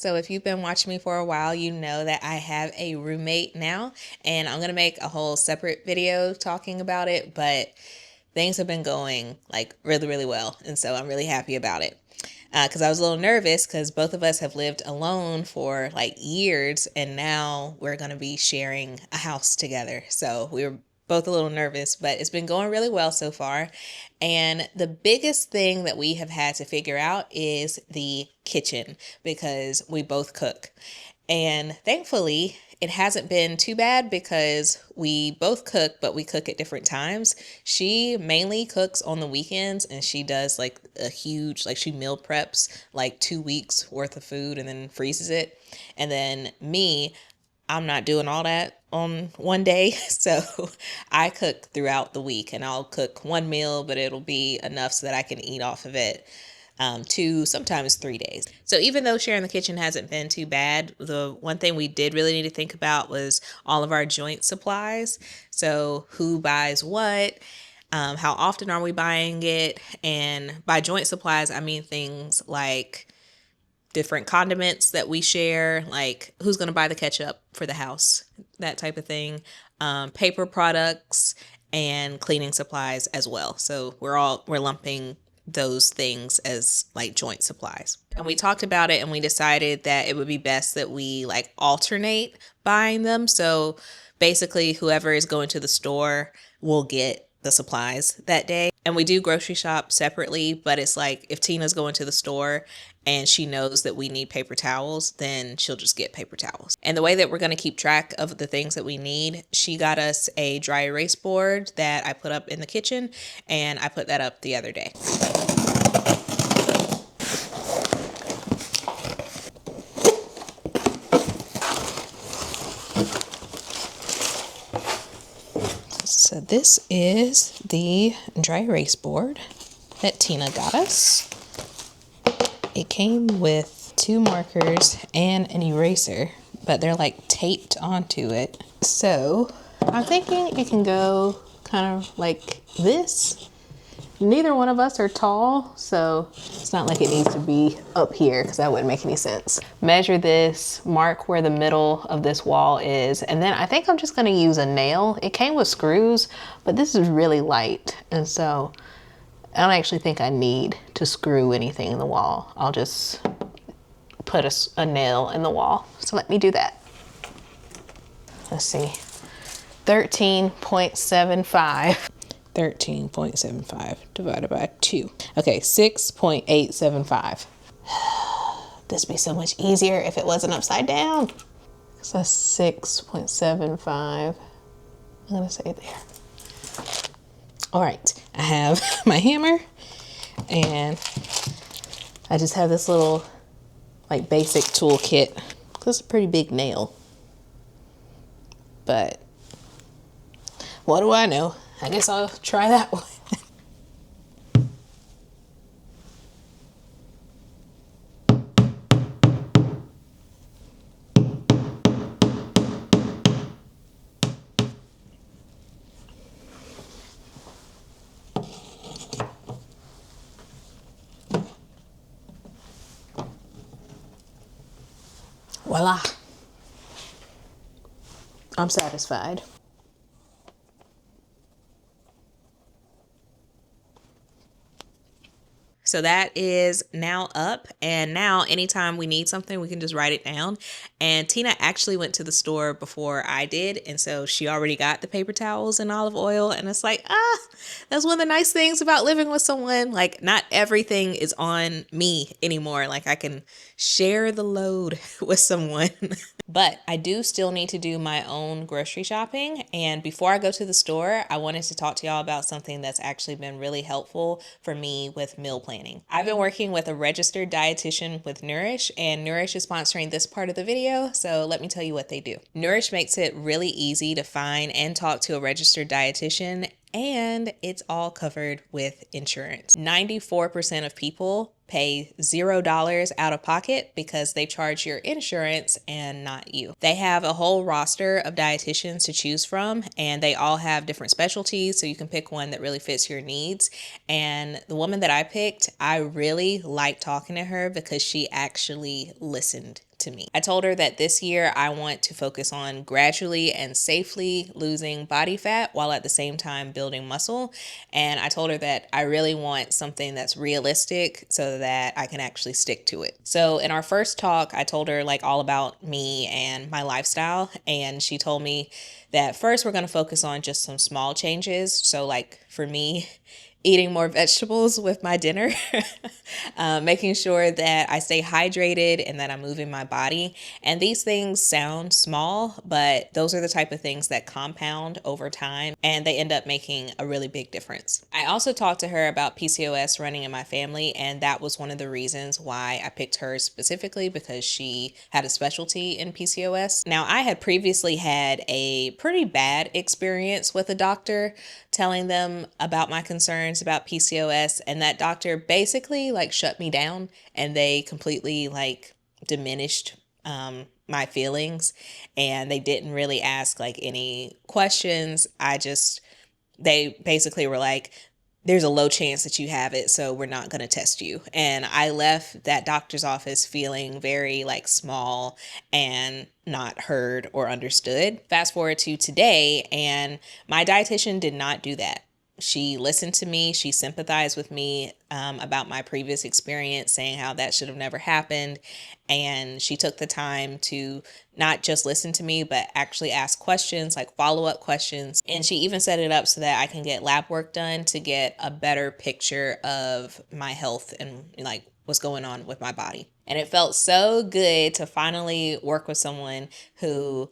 So if you've been watching me for a while, you know that I have a roommate now, and I'm gonna make a whole separate video talking about it, but things have been going like really, really well, and so I'm really happy about it. Because I was a little nervous because both of us have lived alone for like years, and now we're gonna be sharing a house together. So we were both a little nervous, but it's been going really well so far. And the biggest thing that we have had to figure out is the kitchen because we both cook. And thankfully, it hasn't been too bad because we both cook, but we cook at different times. She mainly cooks on the weekends and she does like a huge, like she meal preps like 2 weeks worth of food and then freezes it. And then me, I'm not doing all that on one day. So I cook throughout the week and I'll cook one meal, but it'll be enough so that I can eat off of it 2, sometimes 3 days. So even though sharing the kitchen hasn't been too bad, the one thing we did really need to think about was all of our joint supplies. So who buys what? How often are we buying it? And by joint supplies, I mean things like different condiments that we share, like who's going to buy the ketchup for the house, that type of thing, paper products, and cleaning supplies as well. So we're lumping those things as like joint supplies. And we talked about it and we decided that it would be best that we like alternate buying them. So basically whoever is going to the store will get the supplies that day. And we do grocery shop separately, but it's like if Tina's going to the store and she knows that we need paper towels, then she'll just get paper towels. And the way that we're going to keep track of the things that we need, she got us a dry erase board that I put up in the kitchen, and I put that up the other day. So this is the dry erase board that Tina got us. It came with 2 markers and an eraser, but they're like taped onto it. So I'm thinking it can go kind of like this. Neither one of us are tall, so it's not like it needs to be up here because that wouldn't make any sense. Measure this, mark where the middle of this wall is, and then I think I'm just gonna use a nail. It came with screws, but this is really light, and so I don't actually think I need to screw anything in the wall. I'll just put a nail in the wall. So let me do that. Let's see, 13.75. 13.75 divided by 2. Okay, 6.875. This would be so much easier if it wasn't upside down. So that's 6.75. I'm gonna say there. All right, I have my hammer and I just have this little like basic tool kit because it's a pretty big nail. But what do I know? I guess I'll try that one. Voila. I'm satisfied. So that is now up, and now anytime we need something, we can just write it down. And Tina actually went to the store before I did, and so she already got the paper towels and olive oil, and it's like, that's one of the nice things about living with someone. Like, not everything is on me anymore. Like, I can share the load with someone. But I do still need to do my own grocery shopping. And before I go to the store, I wanted to talk to y'all about something that's actually been really helpful for me with meal planning. I've been working with a registered dietitian with Nourish, and Nourish is sponsoring this part of the video. So let me tell you what they do. Nourish makes it really easy to find and talk to a registered dietitian, and it's all covered with insurance. 94% of people pay $0 out of pocket because they charge your insurance and not you. They have a whole roster of dietitians to choose from, and they all have different specialties, so you can pick one that really fits your needs. And the woman that I picked, I really liked talking to her because she actually listened to me. I told her that this year I want to focus on gradually and safely losing body fat while at the same time building muscle. And I told her that I really want something that's realistic so that I can actually stick to it. So in our first talk, I told her like all about me and my lifestyle. And she told me that first we're going to focus on just some small changes. So like for me, eating more vegetables with my dinner, making sure that I stay hydrated and that I'm moving my body. And these things sound small, but those are the type of things that compound over time and they end up making a really big difference. I also talked to her about PCOS running in my family, and that was one of the reasons why I picked her specifically, because she had a specialty in PCOS. Now, I had previously had a pretty bad experience with a doctor telling them about my concerns about PCOS, and that doctor basically like shut me down and they completely like diminished my feelings, and they didn't really ask like any questions. They basically were like, there's a low chance that you have it, so we're not going to test you. And I left that doctor's office feeling very like small and not heard or understood. Fast forward to today, and my dietitian did not do that. She listened to me. She sympathized with me about my previous experience, saying how that should have never happened. And she took the time to not just listen to me, but actually ask questions, like follow-up questions. And she even set it up so that I can get lab work done to get a better picture of my health and like what's going on with my body. And it felt so good to finally work with someone who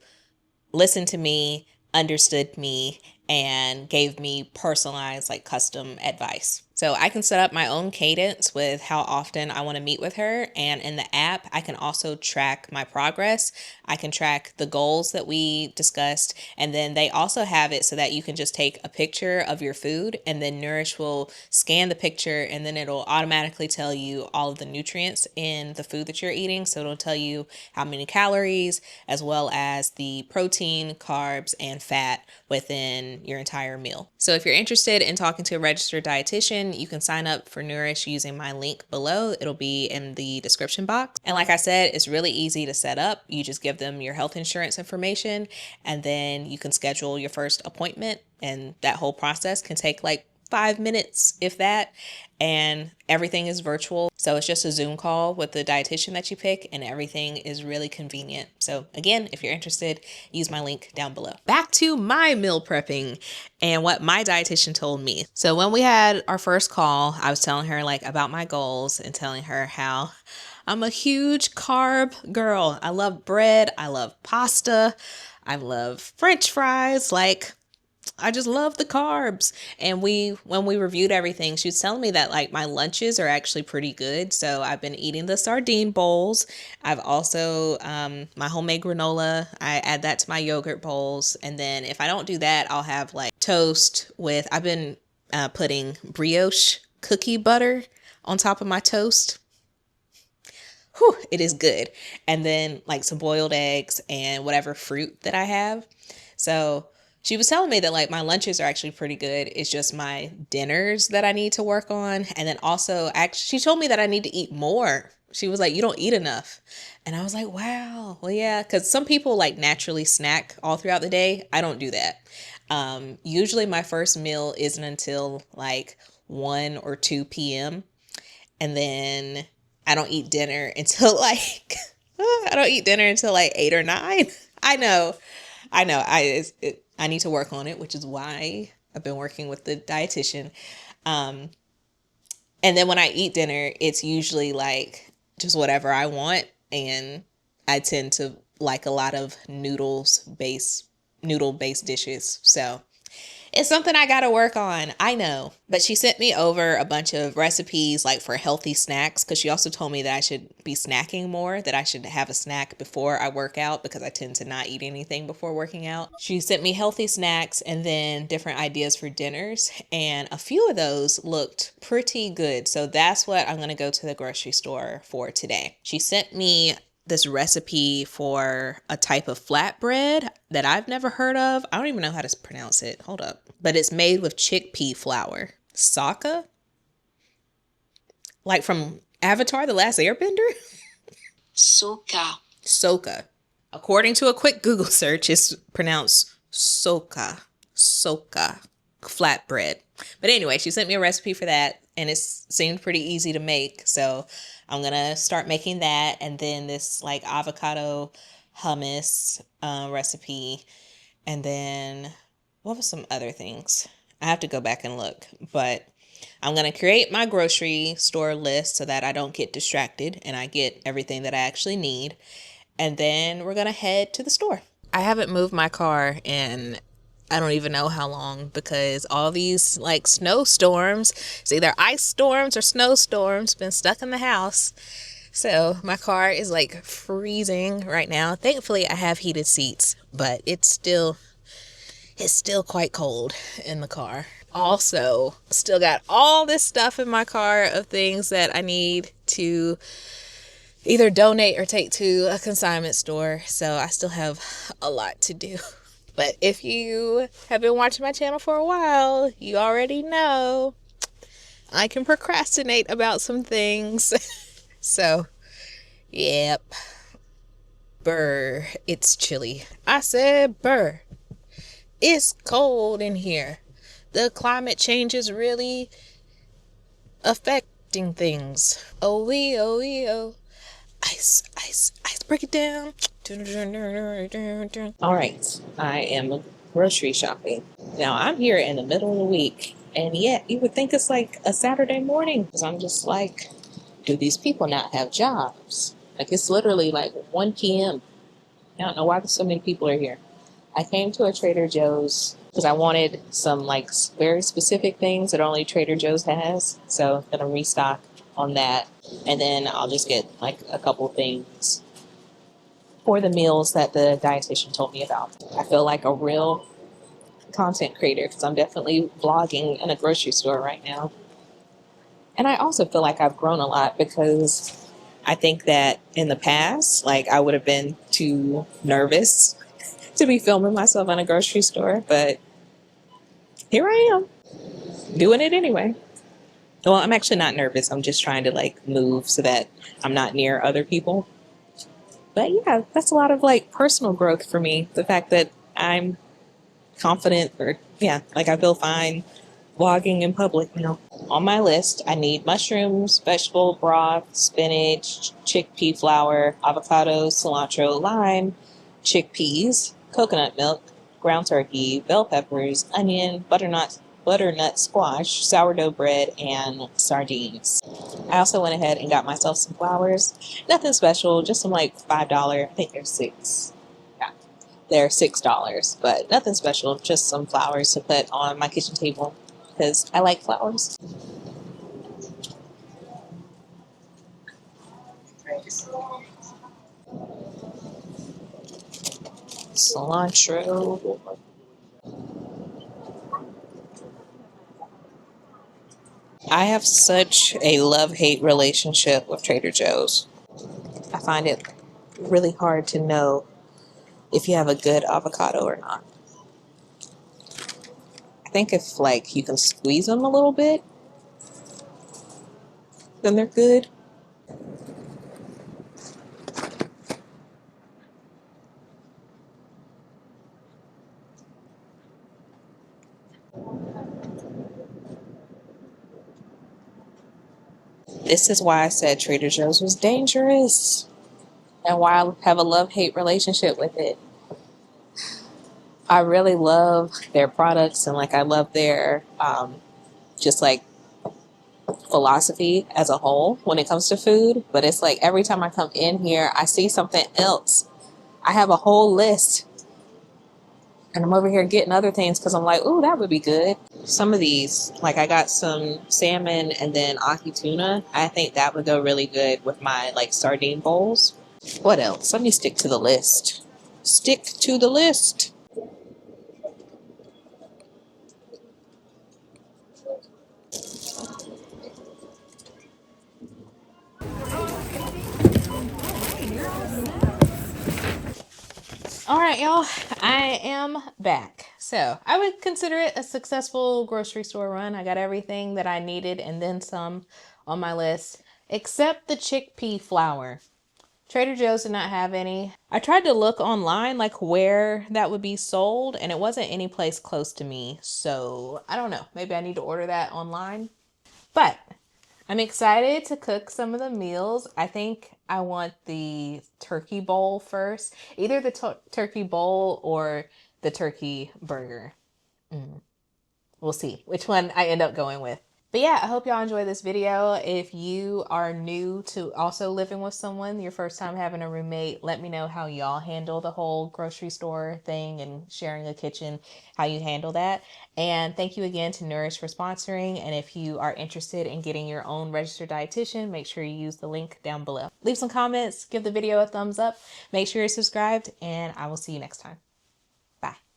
listened to me, understood me, and gave me personalized, like custom advice. So I can set up my own cadence with how often I want to meet with her. And in the app, I can also track my progress. I can track the goals that we discussed. And then they also have it so that you can just take a picture of your food, and then Nourish will scan the picture, and then it'll automatically tell you all of the nutrients in the food that you're eating. So it'll tell you how many calories, as well as the protein, carbs, and fat within your entire meal. So if you're interested in talking to a registered dietitian, you can sign up for Nourish using my link below. It'll be in the description box. And like I said, it's really easy to set up. You just give them your health insurance information, and then you can schedule your first appointment. And that whole process can take like 5 minutes, if that, and everything is virtual. So it's just a Zoom call with the dietitian that you pick, and everything is really convenient. So again, if you're interested, use my link down below. Back to my meal prepping and what my dietitian told me. So when we had our first call, I was telling her like about my goals and telling her how I'm a huge carb girl. I love bread. I love pasta. I love French fries. Like, I just love the carbs. And when we reviewed everything, she was telling me that like my lunches are actually pretty good. So I've been eating the sardine bowls. I've also, my homemade granola, I add that to my yogurt bowls. And then if I don't do that, I'll have like toast with, I've been putting brioche cookie butter on top of my toast. Whew, it is good. And then like some boiled eggs and whatever fruit that I have. So she was telling me that like my lunches are actually pretty good. It's just my dinners that I need to work on. And then also, actually, she told me that I need to eat more. She was like, you don't eat enough. And I was like, wow, well, yeah. Because some people like naturally snack all throughout the day. I don't do that. Usually my first meal isn't until like 1 or 2 p.m. And then I don't eat dinner until like, I don't eat dinner until like 8 or 9. I know. I need to work on it, which is why I've been working with the dietitian. And then when I eat dinner, it's usually like just whatever I want. And I tend to like a lot of noodle based dishes. So it's something I got to work on. I know. But she sent me over a bunch of recipes like for healthy snacks, because she also told me that I should be snacking more, that I should have a snack before I work out, because I tend to not eat anything before working out. She sent me healthy snacks and then different ideas for dinners. And a few of those looked pretty good. So that's what I'm going to go to the grocery store for today. She sent me this recipe for a type of flatbread that I've never heard of. I don't even know how to pronounce it. Hold up. But it's made with chickpea flour. Sokka? Like from Avatar, The Last Airbender? Sokka. Soka. According to a quick Google search, it's pronounced soka. Soka. Flatbread. But anyway, she sent me a recipe for that, and it seemed pretty easy to make. So I'm going to start making that. And then this like avocado hummus recipe. And then what was some other things? I have to go back and look. But I'm going to create my grocery store list so that I don't get distracted and I get everything that I actually need. And then we're going to head to the store. I haven't moved my car in I don't even know how long because all these like snowstorms, it's either ice storms or snowstorms, been stuck in the house. So my car is like freezing right now. Thankfully I have heated seats, but it's still quite cold in the car. Also, still got all this stuff in my car of things that I need to either donate or take to a consignment store. So I still have a lot to do. But if you have been watching my channel for a while, you already know I can procrastinate about some things. So, yep. Brr, it's chilly. I said brr. It's cold in here. The climate change is really affecting things. Oh, oh. Ice, ice, ice, break it down. All right, I am grocery shopping. Now, I'm here in the middle of the week, and yet you would think it's like a Saturday morning because I'm just like, do these people not have jobs? Like, it's literally like 1 p.m. I don't know why so many people are here. I came to a Trader Joe's because I wanted some like very specific things that only Trader Joe's has. So I'm going to restock on that. And then I'll just get like a couple things for the meals that the dietitian told me about. I feel like a real content creator because I'm definitely vlogging in a grocery store right now. And I also feel like I've grown a lot because I think that in the past, like I would have been too nervous to be filming myself in a grocery store, but here I am doing it anyway. Well, I'm actually not nervous. I'm just trying to like move so that I'm not near other people. But yeah, that's a lot of like personal growth for me. The fact that I'm confident or yeah, like I feel fine vlogging in public now. On my list, I need mushrooms, vegetable broth, spinach, chickpea flour, avocado, cilantro, lime, chickpeas, coconut milk, ground turkey, bell peppers, onion, butternut squash, sourdough bread, and sardines. I also went ahead and got myself some flowers. Nothing special, just some like $5. I think they're six. Yeah, they're $6, but nothing special. Just some flowers to put on my kitchen table because I like flowers. Cilantro. I have such a love-hate relationship with Trader Joe's. I find it really hard to know if you have a good avocado or not. I think if like you can squeeze them a little bit, then they're good. This is why I said Trader Joe's was dangerous and why I have a love-hate relationship with it. I really love their products and like I love their just like philosophy as a whole when it comes to food. But it's like every time I come in here, I see something else. I have a whole list and I'm over here getting other things because I'm like, ooh, that would be good. Some of these, like I got some salmon and then ahi tuna. I think that would go really good with my like sardine bowls. What else? Let me stick to the list. Stick to the list. All right, y'all, I am back. So I would consider it a successful grocery store run. I got everything that I needed and then some on my list, except the chickpea flour. Trader Joe's did not have any. I tried to look online like where that would be sold, and it wasn't any place close to me. So I don't know. Maybe I need to order that online. But I'm excited to cook some of the meals. I think I want the turkey bowl first. Either the turkey bowl or the turkey burger. We'll see which one I end up going with. But yeah, I hope y'all enjoy this video. If you are new to also living with someone, your first time having a roommate, let me know how y'all handle the whole grocery store thing and sharing a kitchen, how you handle that. And thank you again to Nourish for sponsoring. And if you are interested in getting your own registered dietitian, make sure you use the link down below. Leave some comments, give the video a thumbs up, make sure you're subscribed, and I will see you next time. Bye.